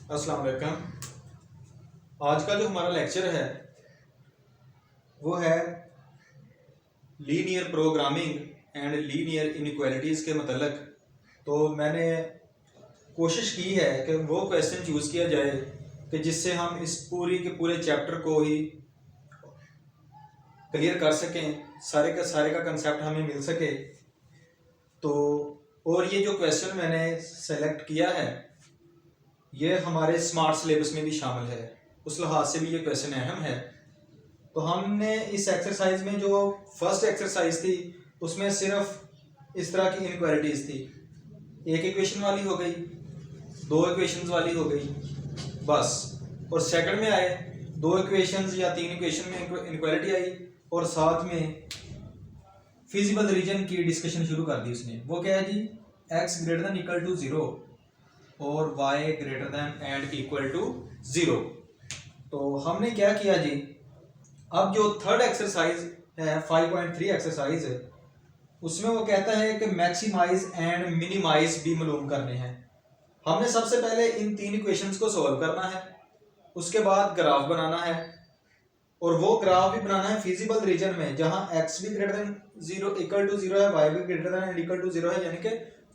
अस्सलाम वालेकुम। आज का जो हमारा लेक्चर है वो है linear programming and linear inequalities के मतलब। तो मैंने कोशिश की है कि वो क्वेश्चन चूज़ किया जाए कि जिससे हम इस पूरी के पूरे चैप्टर को ही क्लियर कर सकें, सारे का कंसेप्ट हमें मिल सके। तो और ये जो क्वेश्चन मैंने सेलेक्ट किया है ये हमारे स्मार्ट सिलेबस में भी शामिल है, उस लिहाज से भी ये क्वेश्चन अहम है। तो हमने इस एक्सरसाइज में जो फर्स्ट एक्सरसाइज थी उसमें सिर्फ इस तरह की इनक्वालिटीज़ थी, एक इक्वेशन वाली हो गई, दो इक्वेशंस वाली हो गई बस। और सेकंड में आए दो इक्वेशंस या तीन इक्वेशन में इनक्वालिटी आई और साथ में फिजिबल रीजन की डिस्कशन शुरू कर दी उसने। वो क्या है जी, x greater than equal to 0 और y greater than and equal to 0। तो हमने क्या किया जी, अब जो थर्ड एक्सरसाइज है 5.3 एक्सरसाइज है उसमें वो कहता है कि मैक्सिमाइज एंड मिनिमाइज भी मालूम करने हैं। हमने सबसे पहले इन तीन इक्वेशंस को सॉल्व करना है, उसके बाद ग्राफ बनाना है और वो ग्राफ भी बनाना है फिजिबल रीजन में जहां x भी ग्रेटर देन 0 इक्वल टू 0 है, y भी greater than and equal to 0 है, यानी कि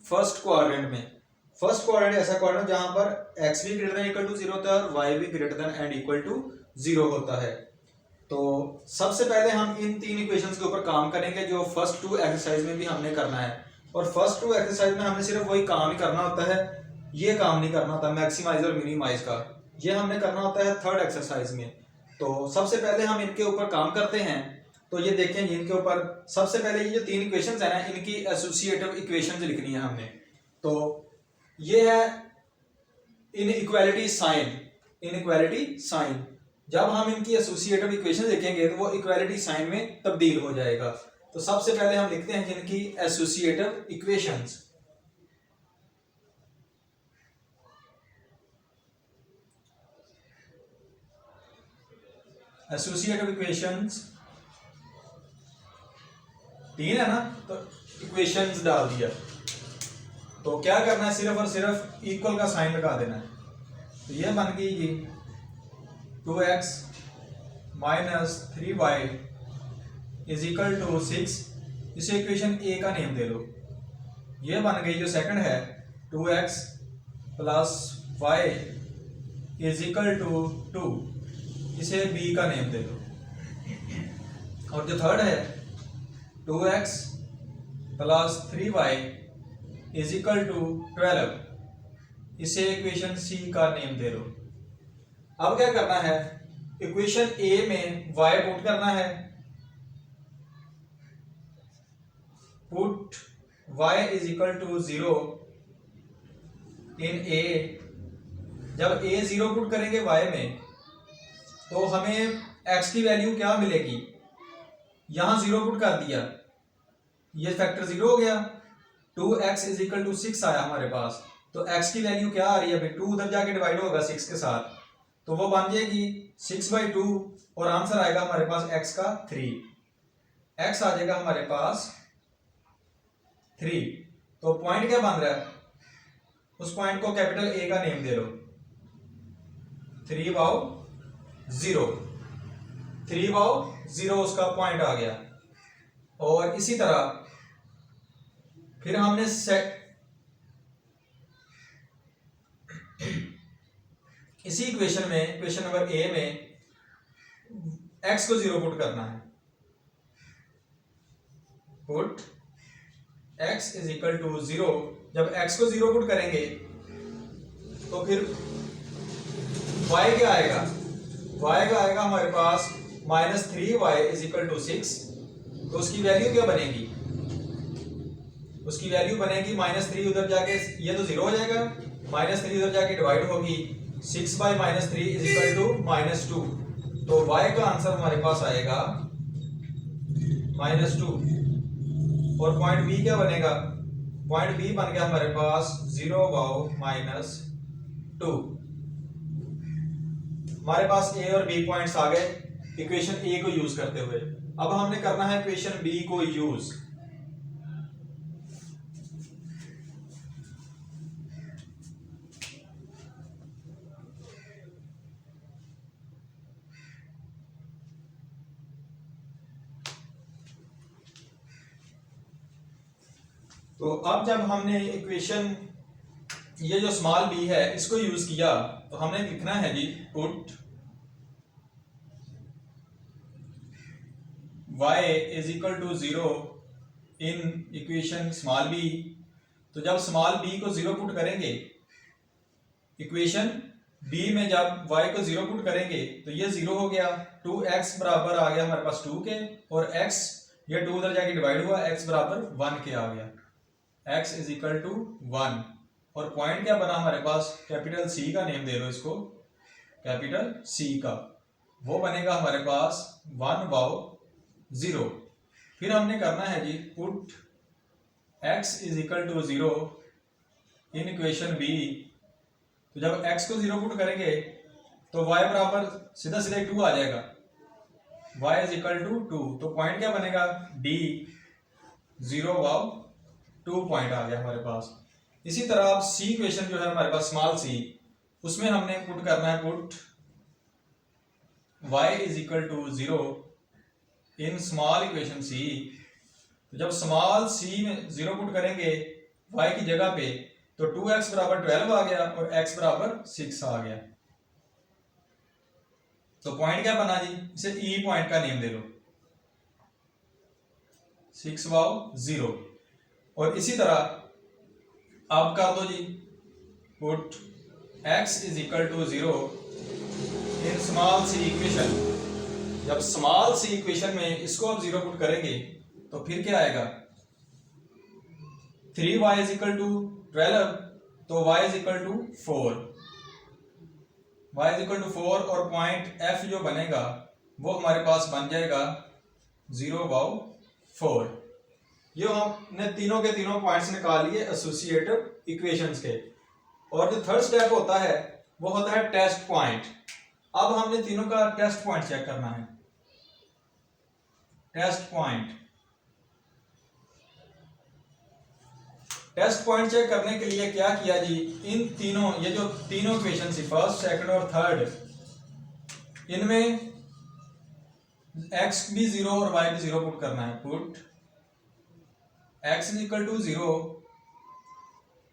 फर्स्ट क्वाड्रेंट में। फर्स्ट क्वाड्रेंट ऐसा क्वाड्रेंट जहां पर x भी ग्रेटर देन इक्वल टू 0 होता है और y भी greater than and equal to 0 होता है। तो सबसे पहले हम इन तीन इक्वेशंस के ऊपर काम करेंगे जो फर्स्ट टू एक्सरसाइज में भी हमने करना है। और फर्स्ट टू एक्सरसाइज में हमने सिर्फ वही काम ही करना होता है, ये काम नहीं करना होता मैक्सिमाइज और मिनिमाइज का, ये हमने करना होता है थर्ड एक्सरसाइज में। तो सबसे पहले हम इनके ऊपर काम करते हैं। तो ये देखें, इनके ऊपर सबसे पहले ये जो तीन इक्वेशंस है ना, इनकी एसोसिएटिव इक्वेशंस लिखनी है हमने। तो ये है इनइक्वालिटी साइन, इनइक्वालिटी साइन। जब हम इनकी एसोसिएटिव इक्वेशन लिखेंगे तो वो इक्वालिटी साइन में तब्दील हो जाएगा। तो सबसे पहले हम लिखते हैं जिनकी एसोसिएटिव इक्वेशंस। एसोसिएटिव इक्वेशंस तीन है ना, तो इक्वेशंस डाल दिया। तो क्या करना है, सिर्फ और सिर्फ इक्वल का साइन लगा देना है। तो ये बन गई जी 2x minus 3y is equal to 6। इसे इक्वेशन ए का नेम दे लो। ये बन गई जो सेकंड है 2x plus y is equal to 2। इसे बी का नेम दे लो। और जो थर्ड है 2x plus 3y is equal to 12। इसे इक्वेशन सी का नेम दे लो। अब क्या करना है, इक्वेशन ए में y पुट करना है। Put y is equal to 0 in a। जब a 0 पुट करेंगे y में तो हमें x की वैल्यू क्या मिलेगी, यहां 0 पुट कर दिया, ये फैक्टर 0 हो गया। 2x इज इक्वल टू 6 आया हमारे पास। तो x की वैल्यू क्या आ रही है भाई, 2 उधर जाके डिवाइड होगा 6 के साथ, तो वो बन जाएगी 6/2 और आंसर आएगा हमारे पास x का 3। x आ जाएगा हमारे पास 3। तो पॉइंट क्या बन रहा है, उस पॉइंट को कैपिटल A का नेम दे लो। 3/0, 3/0 उसका पॉइंट आ गया। और इसी तरह फिर हमने इसी इक्वेशन में, इक्वेशन नंबर ए में x को 0 पुट करना है। Put x is equal to 0। जब x को 0 पुट करेंगे तो फिर y क्या आएगा, y का आएगा हमारे पास -3y इज इक्वल टू 6। तो उसकी वैल्यू क्या बनेगी, उसकी वैल्यू बनेगी -3 उधर जाके, ये तो 0 हो जाएगा, -3 उधर जाके डिवाइड होगी 6 बाई -3 इज इक्वल टू -2। तो y का आंसर हमारे पास आएगा -2। और पॉइंट b क्या बनेगा, पॉइंट b बन गया हमारे पास 0/-2। हमारे पास a और b पॉइंट्स आ गए इक्वेशन a को यूज करते हुए। अब हमने करना है इक्वेशन b को यूज। तो अब जब हमने इक्वेशन ये जो स्मॉल बी है इसको यूज किया तो हमने लिखना है जी put y is equal to 0 in equation small b. तो जब स्मॉल बी को 0 पुट करेंगे, इक्वेशन बी में जब y को 0 पुट करेंगे तो ये 0 हो गया, 2x बराबर आ गया हमारे पास 2 के, और x ये 2 उधर जाके डिवाइड हुआ, x बराबर 1 के आ गया, x इज इक्वल टू 1। और पॉइंट क्या बना हमारे पास, कैपिटल C का नेम दे दो इसको, कैपिटल C का, वो बनेगा हमारे पास 1 वाओ 0। फिर हमने करना है जी put x is equal to 0 in equation b. तो जब x को 0 पुट करेंगे तो y बराबर सीधा सीधा 2 आ जाएगा, y इज इक्वल टू 2। तो पॉइंट क्या बनेगा, d 0 वाओ 2 पॉइंट आ गया हमारे पास। इसी तरह अब c इक्वेशन जो है हमारे पास स्मॉल c, उसमें हमने पुट करना है put y is equal to 0 in small equation c। तो जब स्मॉल c में 0 पुट करेंगे y की जगह पे तो 2x बराबर 12 आ गया और x बराबर 6 आ गया। तो पॉइंट क्या बना जी, इसे e पॉइंट का नेम दे लो, 6 वाओ 0। और इसी तरह आप कर दो जी put x is equal to 0 in small c equation. जब स्मॉल c इक्वेशन में इसको आप 0 पुट करेंगे तो फिर क्या आएगा, 3y इज इक्वल टू 12, तो y is equal to 4, y is equal to 4। और पॉइंट f जो बनेगा वो हमारे पास बन जाएगा 0 वाओ 4। ये हमने तीनों के तीनों पॉइंट्स निकाल लिए एसोसिएटिव इक्वेशंस के। और जो थर्ड स्टेप होता है वो होता है टेस्ट पॉइंट। अब हमने तीनों का टेस्ट पॉइंट चेक करना है। Test point, test point check करने के लिए क्या किया जी, इन तीनों, ये जो तीनों इक्वेशन थी फर्स्ट सेकंड और थर्ड, इनमें x भी 0 और y भी 0 पुट करना है। Put x is equal to 0,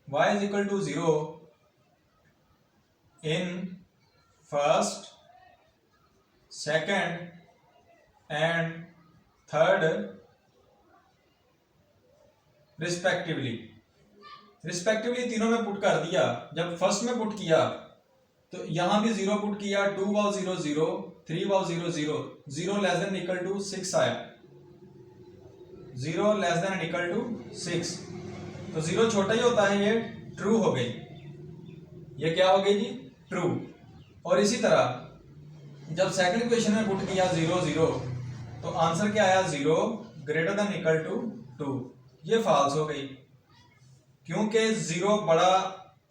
y is equal to 0 in first second and third respectively. Respectively तीनों में पुट कर दिया। जब फर्स्ट में पुट किया तो यहां भी 0 पुट किया, 2 वाओ 0 0, 3 वाओ 0 0, 0 लेस देन इक्वल टू 6 आया, 0 लेस देन इक्वल टू 6। तो 0 छोटा ही होता है, ये ट्रू हो गई, ये क्या हो गई जी, ट्रू। और इसी तरह जब सेकंड इक्वेशन में पुट किया 0 0, तो आंसर क्या आया, 0 ग्रेटर देन इक्वल टू 2, ये फॉल्स हो गई क्योंकि 0 बड़ा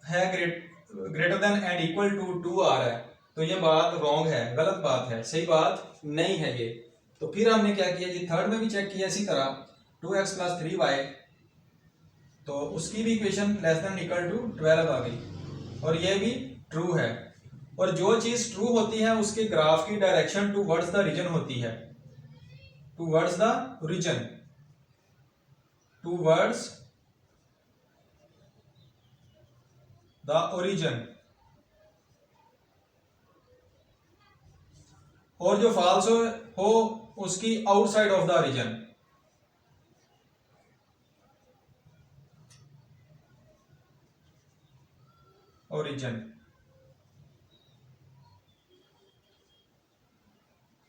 है, greater than and equal to 2 आ रहा है। तो ये बात रॉन्ग है, गलत बात है, सही बात नहीं है ये। तो फिर हमने क्या किया जी, थर्ड में भी चेक किया इसी तरह, 2x प्लस 3y, तो उसकी भी equation less than equal to 12 आ गई और ये भी ट्रू है। और जो चीज ट्रू होती है उसके ग्राफ की डायरेक्शन टुवर्ड्स द रीजन होती है, towards the region, towards the origin. और जो फॉल्स हो उसकी outside of the region. Origin,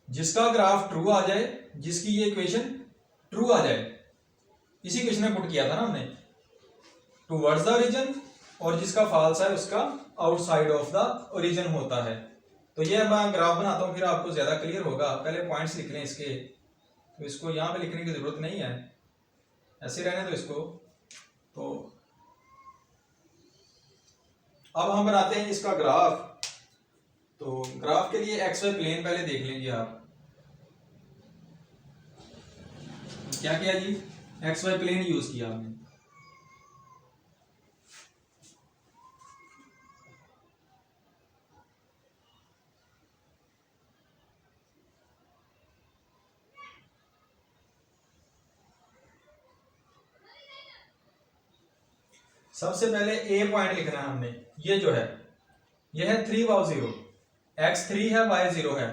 जिसका ग्राफ ट्रू आ जाए, जिसकी ये इक्वेशन ट्रू आ जाए, इसी इक्वेशन में पुट किया था ना हमने, टुवर्ड्स द रीजन, और जिसका फॉल्स है उसका आउटसाइड ऑफ द ओरिजिन होता है। तो ये मैं ग्राफ बनाता हूं फिर आपको ज्यादा क्लियर होगा। पहले पॉइंट्स लिख लें इसके, तो इसको यहां पे लिखने की जरूरत नहीं है, ऐसे रहने दो इसको। तो अब हम बनाते हैं इसका ग्राफ। तो ग्राफ के लिए एक्स वाई प्लेन पहले देख लीजिए आप। क्या किया जी, एक्स वाई प्लेन यूज किया हमने। सबसे पहले ए पॉइंट लिखना है हमने। ये जो है ये है 3 वाओ 0, x 3 है y 0 है,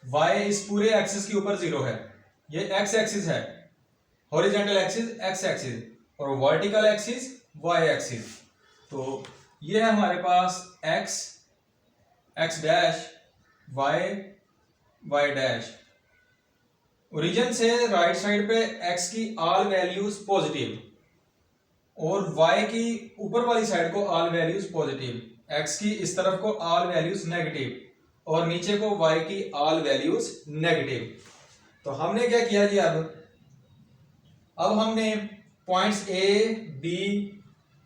y इस पूरे एक्सिस के ऊपर 0 है, ये x एक्सिस है, हॉरिजॉन्टल एक्सिस x एक्सिस और वर्टिकल एक्सिस y एक्सिस। तो ये है हमारे पास x x dash y y dash. Origin से राइट साइड पे x की ऑल वैल्यूज पॉजिटिव और y की ऊपर वाली साइड को ऑल वैल्यूज पॉजिटिव, x की इस तरफ को ऑल वैल्यूज नेगेटिव और नीचे को y की ऑल वैल्यूज नेगेटिव। तो हमने क्या किया जी, अब हमने points a b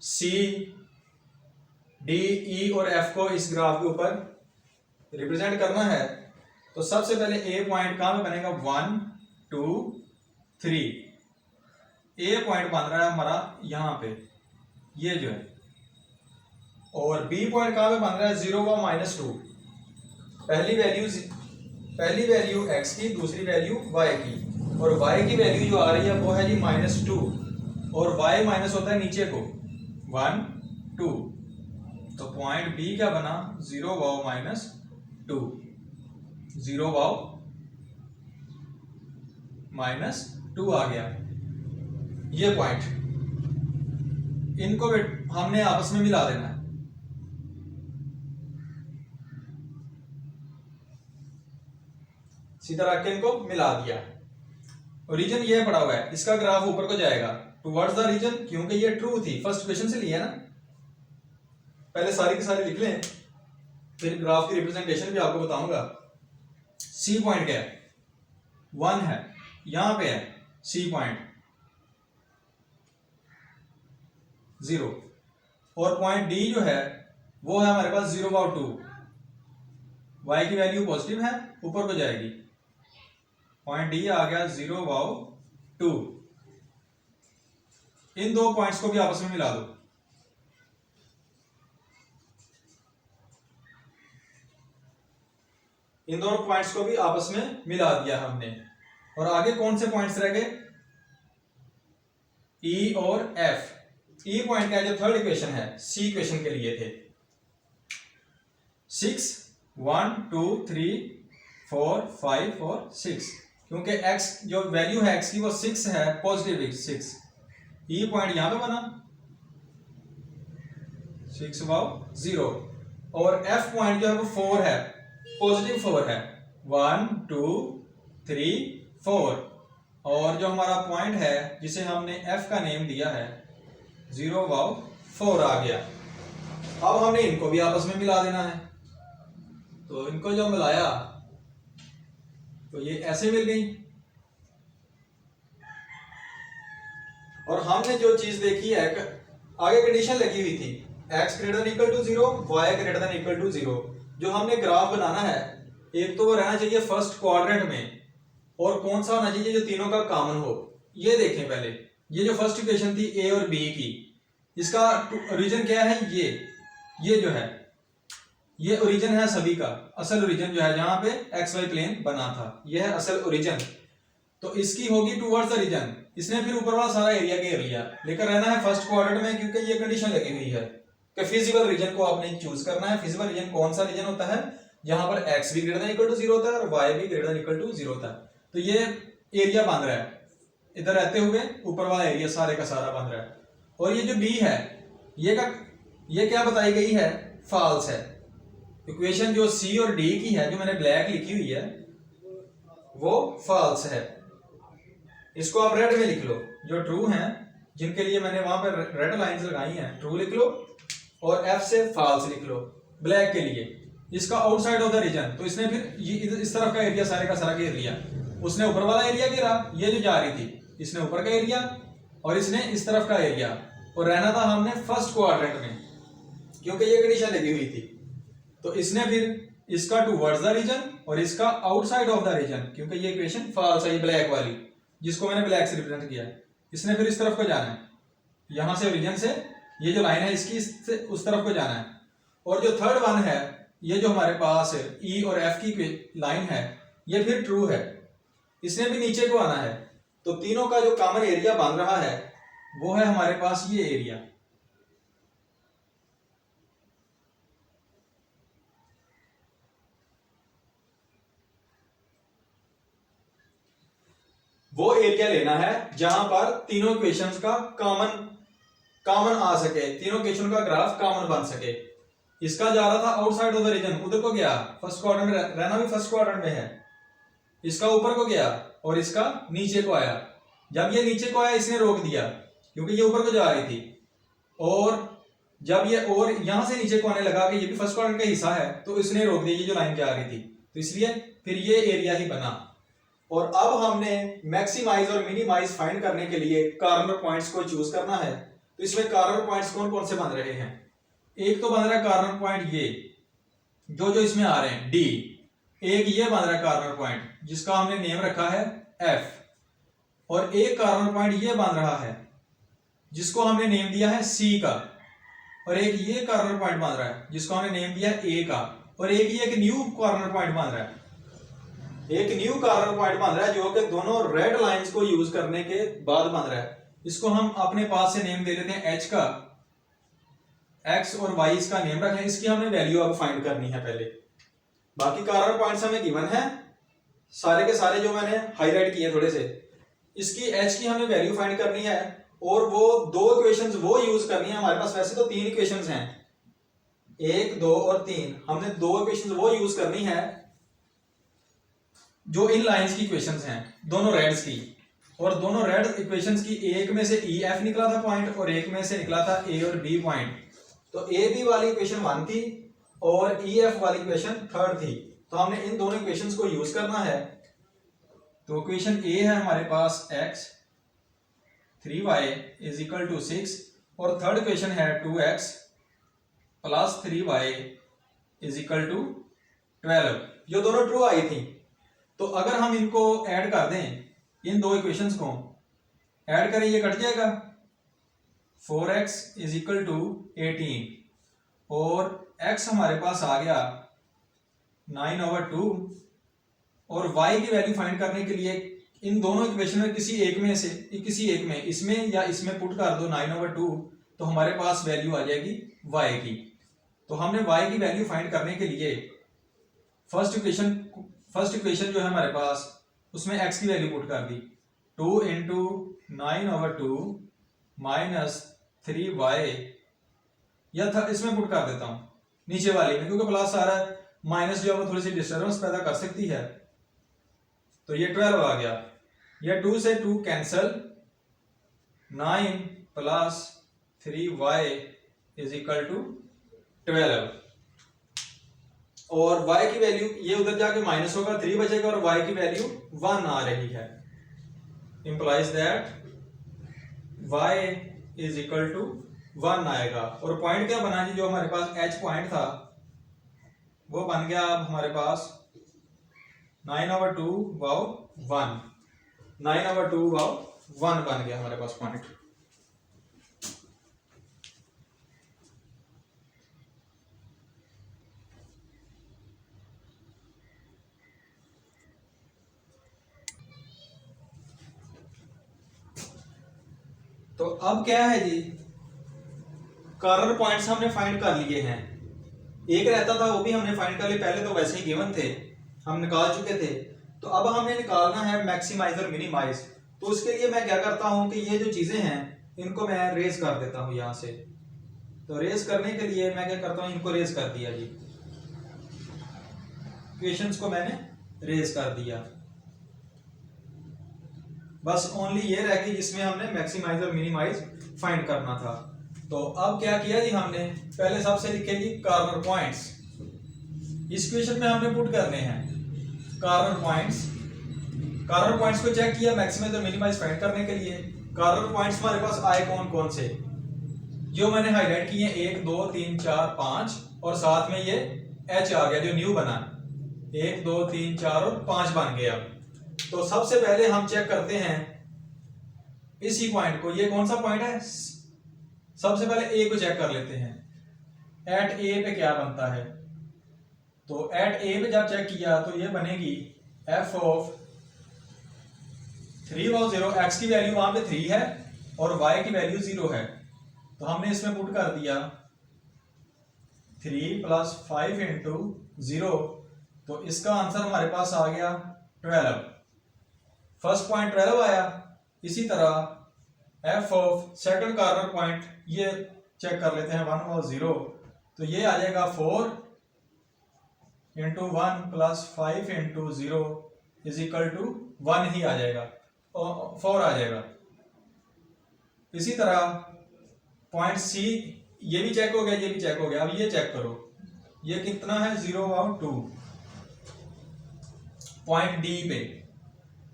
c d e और f को इस ग्राफ के ऊपर रिप्रेजेंट करना है। तो सबसे पहले a पॉइंट कहां पे बनेगा, 1 2 3। ए पॉइंट बन रहा है हमारा यहां पे, ये जो है, और बी पॉइंट कहां पे बन रहा है, 0 व -2। पहली वैल्यू x की, दूसरी वैल्यू y की, और y की वैल्यू जो आ रही है वो है जी -2 और y माइनस होता है नीचे को 1 2। तो पॉइंट बी क्या बना, 0 वाओ -2, 0 वाओ -2 आ गया ये पॉइंट। इनको हमने आपस में मिला देना है। सीधा रख के इनको मिला दिया। ओरिजिन ये पड़ा हुआ है, इसका ग्राफ ऊपर को जाएगा टुवर्ड्स द रीजन, क्योंकि ये ट्रू थी, फर्स्ट क्वेश्चन से लिया ना। पहले सारी की सारी लिख लें, फिर ग्राफ की रिप्रेजेंटेशन भी आपको बताऊंगा। सी पॉइंट क्या है, 1 है, यहां पे है सी पॉइंट 0, और पॉइंट डी जो है वो है हमारे पास 0 वाओ 2, y की वैल्यू पॉजिटिव है, ऊपर को जाएगी। पॉइंट डी आ गया 0 वाओ 2। इन दो पॉइंट्स को भी आपस में मिला दो। इन दोनों पॉइंट्स को भी आपस में मिला दिया हमने। और आगे कौन से पॉइंट्स रह गए, ई और एफ। ई पॉइंट का जो थर्ड इक्वेशन है, सी इक्वेशन के लिए थे 6 1 2 3 4 5 और 6, क्योंकि x जो वैल्यू है x की वो 6 है, पॉजिटिव 6। ई पॉइंट यहां पे बना 6 वाओ 0, और एफ पॉइंट जो है वो 4 है, पॉजिटिव 4 है, 1 2 3 4। और जो हमारा पॉइंट है जिसे हमने f का नेम दिया है 0 वाओ 4 आ गया। अब हमने इनको भी आपस में मिला देना है। तो इनको जो मिलाया तो ये ऐसे मिल गई। और हमने जो चीज देखी है, आगे कंडीशन लगी हुई थी x greater than equal to 0, y greater than equal to 0। जो हमने ग्राफ बनाना है, एक तो वो रहना चाहिए फर्स्ट क्वाड्रेंट में, और कौन सा होना चाहिए जो तीनों का कॉमन हो। ये देखें पहले, ये जो फर्स्ट इक्वेशन थी a और b की, इसका ओरिजिन क्या है, ये जो है ये ओरिजिन है सभी का। असल ओरिजिन जो है जहां पे एक्स वाई प्लेन बना था, ये है असल ओरिजिन। तो इसकी होगी टुवर्ड्स द रीजन। इसने फिर ऊपर वाला सारा एरिया घेर लिया, लेकर रहना है फर्स्ट क्वाड्रेंट में, क्योंकि ये कंडीशन लगी हुई है कि फिजिबल रीजन को आपने चूज करना है। फिजिबल रीजन कौन सा रीजन होता है, जहां पर x भी ग्रेटर देन इक्वल टू 0 होता है और y भी ग्रेटर देन इक्वल टू 0 होता है। तो ये एरिया बन रहा है, इधर रहते हुए ऊपर वाला एरिया सारे का सारा बन रहा है। और ये जो b है, ये क्या बताई गई है, फॉल्स है। इक्वेशन जो c और d की है, जो मैंने ब्लैक लिखी हुई है, वो फॉल्स है। इसको आप रेड में लिख लो। जो ट्रू हैं, जिनके लिए मैंने वहां पर रेड लाइंस लगाई हैं, ट्रू लिख लो, और f से फॉल्स लिख लो ब्लैक के लिए। इसका आउटसाइड ऑफ द रीजन, तो इसने फिर ये इस तरफ का एरिया सारे का सारा घेर लिया। उसने ऊपर वाला एरिया घेरा, ये जो जा रही थी, इसने ऊपर का एरिया और इसने इस तरफ का एरिया, और रहना था हमने फर्स्ट क्वाड्रेंट में, क्योंकि ये कंडीशन लगी हुई थी। तो इसने फिर इसका टुवर्ड्स द रीजन और इसका आउटसाइड ऑफ द रीजन, क्योंकि ये इक्वेशन फॉल्स है, ये ब्लैक वाली जिसको मैंने ब्लैक से रिप्रेजेंट किया। इसने फिर इस तरफ को जाना है, यहां से ओरिजिन से ये जो लाइन है इसकी इससे उस तरफ को जाना है। और जो थर्ड वन है, ये जो हमारे पास ई और एफ की लाइन है, ये फिर ट्रू है, इसने भी नीचे को आना है। तो तीनों का जो कॉमन एरिया बन रहा है वो है हमारे पास ये एरिया, वो एरिया लेना है जहां पर तीनों इक्वेशंस का कॉमन आ सके, तीनों इक्वेशन का ग्राफ कॉमन बन सके। इसका जा रहा था आउटसाइड ऑफ द रीजन, उधर को गया, फर्स्ट क्वाड्रेंट में रहना भी फर्स्ट क्वाड्रेंट में है। इसका ऊपर को गया और इसका नीचे को आया। जब ये नीचे को आया इसने रोक दिया क्योंकि ये ऊपर को जा रही थी, और जब ये और यहां से नीचे को आने लगा कि ये भी फर्स्ट क्वाड्रेंट का हिस्सा है, तो इसने रोक दिया, ये जो लाइन जा रही थी, तो इसलिए फिर ये एरिया ही बना। और अब हमने मैक्सिमाइज और मिनिमाइज फाइंड करने के लिए कॉर्नर पॉइंट्स को चूज करना है। तो इसमें कॉर्नर पॉइंट्स कौन कौन से बन रहे हैं? एक तो बन रहा है कॉर्नर पॉइंट ये जो इसमें आ रहे हैं डी, एक ये बन रहा है कॉर्नर पॉइंट जिसका हमने नेम रखा है एफ, और एक कॉर्नर पॉइंट ये बन रहा है जिसको हमने नेम दिया है सी का, और एक ये कॉर्नर पॉइंट बन रहा है जिसको हमने नेम दिया है ए का, और एक ये एक न्यू कॉर्नर पॉइंट बन रहा है, एक न्यू कॉर्नर पॉइंट बन रहा है जो कि दोनों रेड लाइंस को यूज करने के बाद बन रहा है। इसको हम अपने पास से नेम दे लेते हैं एच का, एक्स और वाई इसका नेम रखें। इसकी हमें वैल्यू अब फाइंड करनी है पहले। बाकी कॉर्नर पॉइंट्स हमें गिवन है सारे के सारे जो मैंने हाईलाइट किए थोड़े से। इसकी एच की हमें वैल्यू फाइंड करनी है, और वो दो इक्वेशंस वो यूज करनी है। हमारे पास वैसे तो तीन इक्वेशंस हैं, 1, 2 और 3। हमने दो इक्वेशंस वो यूज करनी है जो इन लाइंस की इक्वेशंस हैं, दोनों रेड्स की। और दोनों रेड इक्वेशंस की एक में से ई एफ निकला था पॉइंट, और एक में से निकला था ए और बी पॉइंट। तो ए बी वाली इक्वेशन 1 थी और ई एफ वाली इक्वेशन 3rd थी। तो हमने इन दोनों इक्वेशंस को यूज करना है। तो इक्वेशन ए है हमारे पास x 3y is equal to 6, और थर्ड इक्वेशन है 2x plus 3y is equal to 12। जो दोनों ट्रू आई थी, तो अगर हम इनको ऐड कर दें, इन दो इक्वेशंस को ऐड करें, ये कट जाएगा। 4x इज इक्वल टू 18, और x हमारे पास आ गया 9/2, और y की वैल्यू फाइंड करने के लिए इन दोनों इक्वेशन में किसी एक में इसमें या इसमें पुट कर दो 9/2, तो हमारे पास वैल्यू आ जाएगी y की। तो हमने y की वैल्यू फाइंड करने के लिए फर्स्ट इक्वेशन जो है हमारे पास, उसमें x की वैल्यू पुट कर दी। 2 इंटू 9/2 माइनस 3y, या था इसमें पुट कर देता हूं नीचे वाले में, क्योंकि प्लस आ रहा है, माइनस जो है वो थोड़ी सी डिस्टर्बेंस पैदा कर सकती है। तो ये 12 आ गया। ये 2 से 2 cancel, 9 plus 3y is equal to 12, और y की वैल्यू ये उधर जाके माइनस होगा, 3 बचेगा, और y की वैल्यू 1 आ रही है। Implies that y is equal to 1 आएगा। और पॉइंट क्या बना जी, जो हमारे पास h पॉइंट था वो बन गया अब हमारे पास 9/2 वाओ 1, 9/2 वाओ 1 बन गया हमारे पास पॉइंट। तो अब क्या है जी, कॉर्नर पॉइंट्स हमने फाइंड कर लिए हैं। एक रहता था वो भी हमने फाइंड कर लिया, पहले तो वैसे ही गिवन थे, हम निकाल चुके थे। तो अब हमें निकालना है मैक्सिमाइज और मिनिमाइज। तो उसके लिए मैं क्या करता हूं कि ये जो चीजें हैं इनको मैं रेज कर देता हूं यहां से। तो रेज करने के लिए मैं क्या करता हूं, इनको रेज कर दिया जी, इक्वेशंस को मैंने रेज कर दिया। बस ओनली ये रह गई जिसमें हमने मैक्सिमाइज और मिनिमाइज फाइंड करना था। तो अब क्या किया जी, हमने पहले सबसे लिखे जी कॉर्नर पॉइंट्स। इस इक्वेशन में हमने पुट करने हैं कॉर्नर पॉइंट्स। कॉर्नर पॉइंट्स को चेक किया मैक्सिमाइज और मिनिमाइज फाइंड करने के लिए। कॉर्नर पॉइंट्स हमारे पास आए कौन कौन से, जो मैंने हाईलाइट किए 1 2 3 4 5, और साथ में ये h आ गया जो न्यू बना, 1 2 3 4 और 5 बन गया। तो सबसे पहले हम चेक करते हैं इसी पॉइंट को। ये कौन सा पॉइंट है, सबसे पहले ए को चेक कर लेते हैं, एट ए पे क्या बनता है। तो एट ए पे जब चेक किया तो ये बनेगी एफ ऑफ 3 और 0, एक्स की वैल्यू वहां पे 3 है और वाई की वैल्यू 0 है। तो हमने इसमें पुट कर दिया 3 + 5 × 0, तो इसका आंसर हमारे पास आ गया 12। फर्स्ट पॉइंट 12 आया। इसी तरह F of second corner point ये चेक कर लेते हैं 1 और 0, तो ये आ जाएगा 4 into 1 plus 5 into 0 is equal to 1 ही आ जाएगा, 4 आ जाएगा। इसी तरह पॉइंट सी ये भी चेक हो गया, ये भी चेक हो गया। अब ये चेक करो, ये कितना है 0 और 2 पॉइंट डी पे,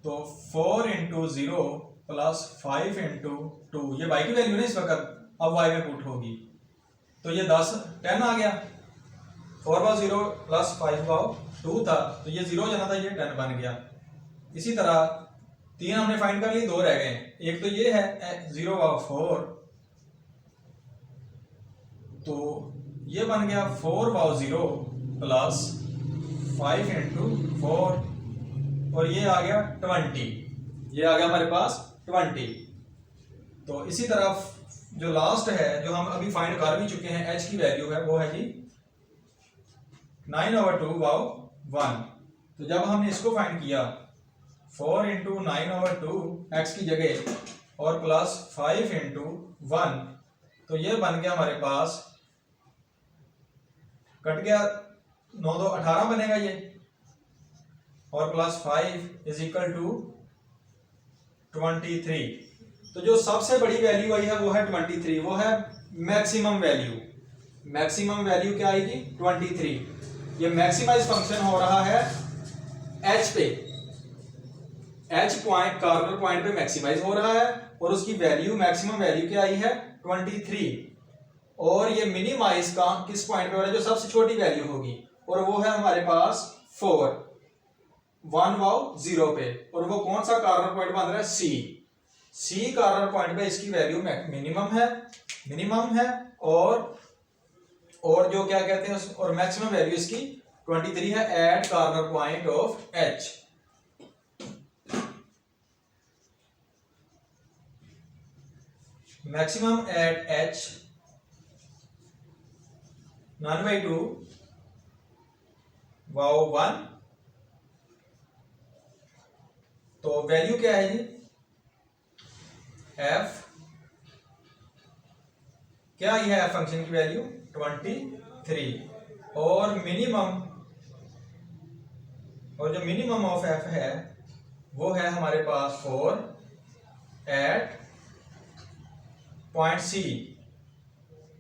तो 4 इंटू 0 प्लस 5 इंटू 2, ये y की वैल्यू ना इस वक्त, अब y में पुट होगी, तो ये 10 आ गया। 4 बाव 0 प्लस 5 बाव 2 था, तो ये 0 जाना था, ये 10 बन गया। इसी तरह 3 हमने फाइंड कर ली, 2 रह गए। एक तो ये है 0 बाव 4, तो ये बन गया 4 बाव 0 प्लस 5 इंटू 4, और ये आ गया 20, ये आ गया हमारे पास 20। तो इसी तरह जो लास्ट है, जो हम अभी फाइंड कर भी चुके हैं, h की वैल्यू है, वो है जी 9/2 बाव 1। तो जब हमने इसको फाइंड किया 4 इंटू 9/2 x की जगह और प्लस 5 इंटू 1, तो ये बन गया हमारे पास, कट गया 9 2 18 बनेगा ये, और प्लस 5 इज इक्वल टू 23। तो जो सबसे बड़ी वैल्यू आई है वो है 23, वो है मैक्सिमम वैल्यू। मैक्सिमम वैल्यू क्या आएगी 23। ये मैक्सिमाइज फंक्शन हो रहा है h पे, h पॉइंट कॉर्नर पॉइंट पे मैक्सिमाइज हो रहा है, और उसकी वैल्यू मैक्सिमम वैल्यू क्या आई है 23। और ये मिनिमाइज का किस पॉइंट पे हो रहा है, जो सबसे छोटी वैल्यू होगी, और वो है हमारे पास 4 1 बाव 0 पे, और वो कौन सा कॉर्नर पॉइंट बन रहा है सी कॉर्नर पॉइंट पे इसकी वैल्यू मिनिमम है, और जो क्या कहते हैं और मैक्सिमम वैल्यू इसकी 23 है at corner point of h। Maximum at h 9/2 बाव 1, तो वैल्यू क्या है जी f, क्या ये है फंक्शन की वैल्यू 23, और जो मिनिमम ऑफ f है वो है हमारे पास 4 एट पॉइंट C,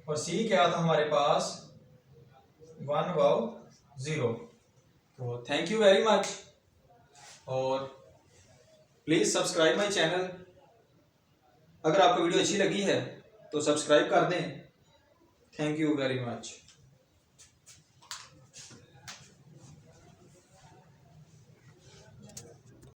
और C क्या था हमारे पास 1 बाव 0। तो थैंक यू वेरी मच, और प्लीज सब्सक्राइब माय चैनल। अगर आपको वीडियो अच्छी लगी है तो सब्सक्राइब कर दें। Thank you very much.